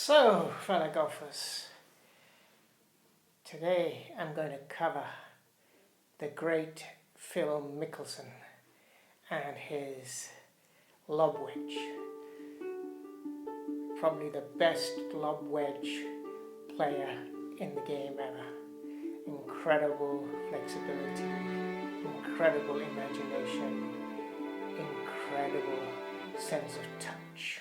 So, fellow golfers, today I'm going to cover the great Phil Mickelson and his lob wedge. Probably the best lob wedge player in the game ever. Incredible flexibility, incredible imagination, incredible sense of touch.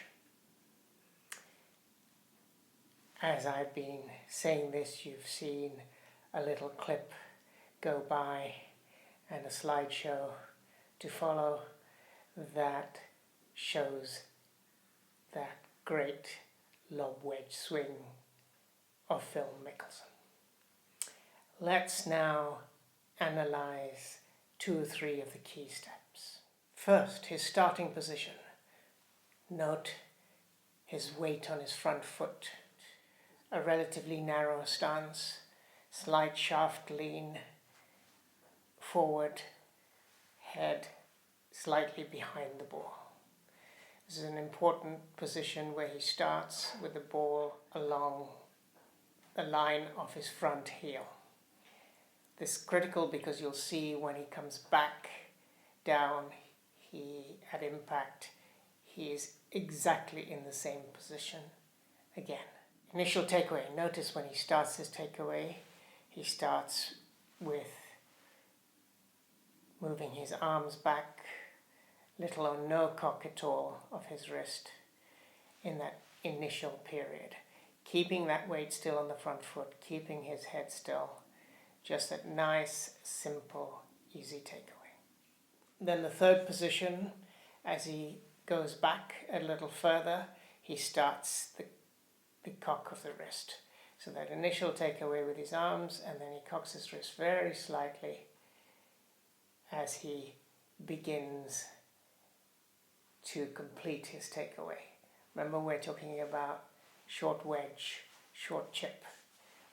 As I've been saying this, you've seen a little clip go by and a slideshow to follow that shows that great lob wedge swing of Phil Mickelson. Let's now analyze 2 or 3 of the key steps. First, his starting position. Note his weight on his front foot. A relatively narrow stance, slight shaft lean forward, head slightly behind the ball. This is an important position where he starts with the ball along the line of his front heel. This is critical because you'll see when he comes back down, at impact, he is exactly in the same position again. Initial takeaway. Notice when he starts his takeaway, he starts with moving his arms back, little or no cock at all of his wrist in that initial period. Keeping that weight still on the front foot, keeping his head still. Just that nice, simple, easy takeaway. Then the third position, as he goes back a little further, he starts the cock of the wrist. So that initial takeaway with his arms, and then he cocks his wrist very slightly as he begins to complete his takeaway. Remember, we're talking about short wedge, short chip,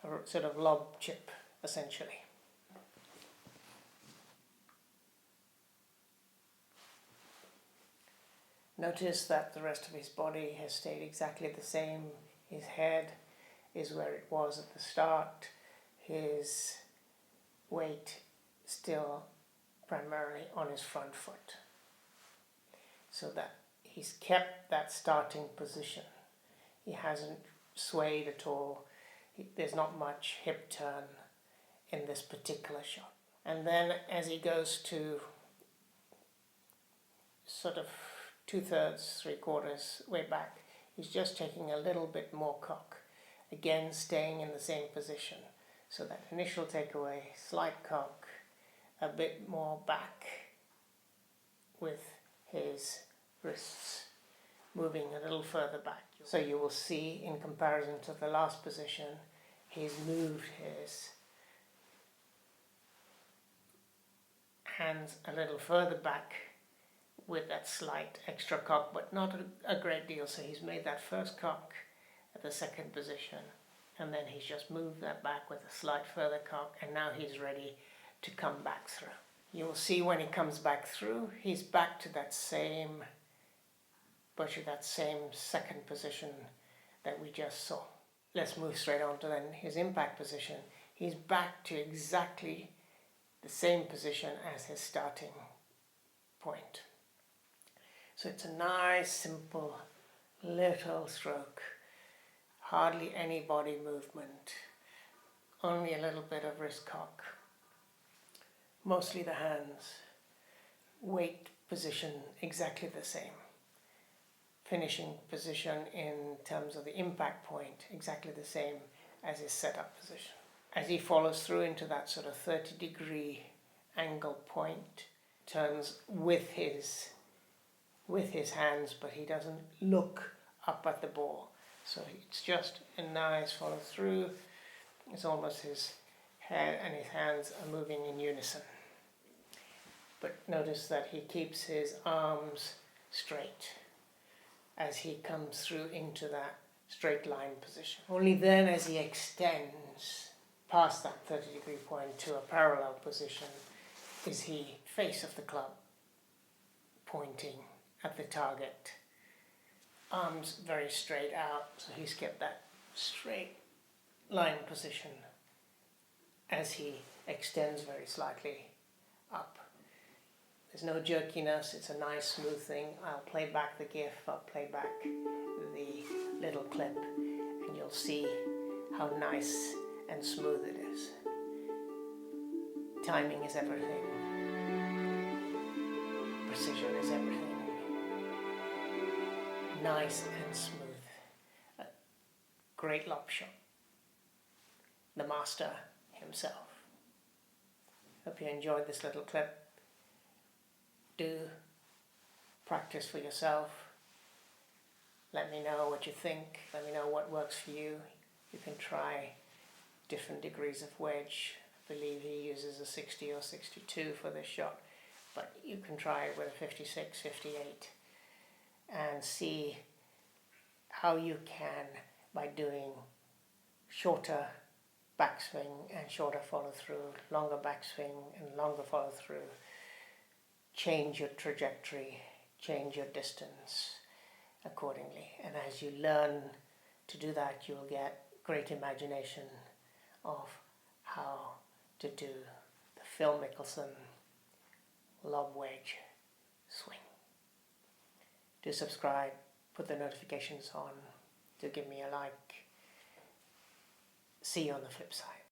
a sort of lob chip essentially. Notice that the rest of his body has stayed exactly the same. His head is where it was at the start. His weight still primarily on his front foot. So that he's kept that starting position. He hasn't swayed at all. There's not much hip turn in this particular shot. And then as he goes to sort of 2/3, 3/4 way back, he's just taking a little bit more cock. Again, staying in the same position. So that initial takeaway, slight cock, a bit more back with his wrists moving a little further back. So you will see in comparison to the last position, he's moved his hands a little further back with that slight extra cock, but not a great deal. So he's made that first cock at the second position, and then he's just moved that back with a slight further cock, and now he's ready to come back through. You will see when he comes back through, he's back to that same, virtually that same second position that we just saw. Let's move straight on to then his impact position. He's back to exactly the same position as his starting point. So it's a nice, simple, little stroke. Hardly any body movement. Only a little bit of wrist cock. Mostly the hands. Weight position exactly the same. Finishing position in terms of the impact point exactly the same as his setup position. As he follows through into that sort of 30-degree angle point, turns with his hands, but he doesn't look up at the ball. So it's just a nice follow through. It's almost his head and his hands are moving in unison. But notice that he keeps his arms straight as he comes through into that straight line position. Only then, as he extends past that 30-degree point to a parallel position, is he face of the club pointing at the target arms very straight out, so he's kept that straight line position as he extends very slightly up. There's no jerkiness, it's a nice smooth thing. I'll play back the GIF, I'll play back the little clip, and you'll see how nice and smooth it is. Timing is everything. Precision is everything. Nice and smooth. A great lob shot. The master himself. Hope you enjoyed this little clip. Do practice for yourself. Let me know what you think. Let me know what works for you. You can try different degrees of wedge. I believe he uses a 60 or 62 for this shot, but you can try it with a 56, 58 and see how you can, by doing shorter backswing and shorter follow through, longer backswing and longer follow through, change your trajectory, change your distance accordingly. And as you learn to do that, you'll get great imagination of how to do the Phil Mickelson lob wedge swing. Do subscribe, put the notifications on, do give me a like. See you on the flip side.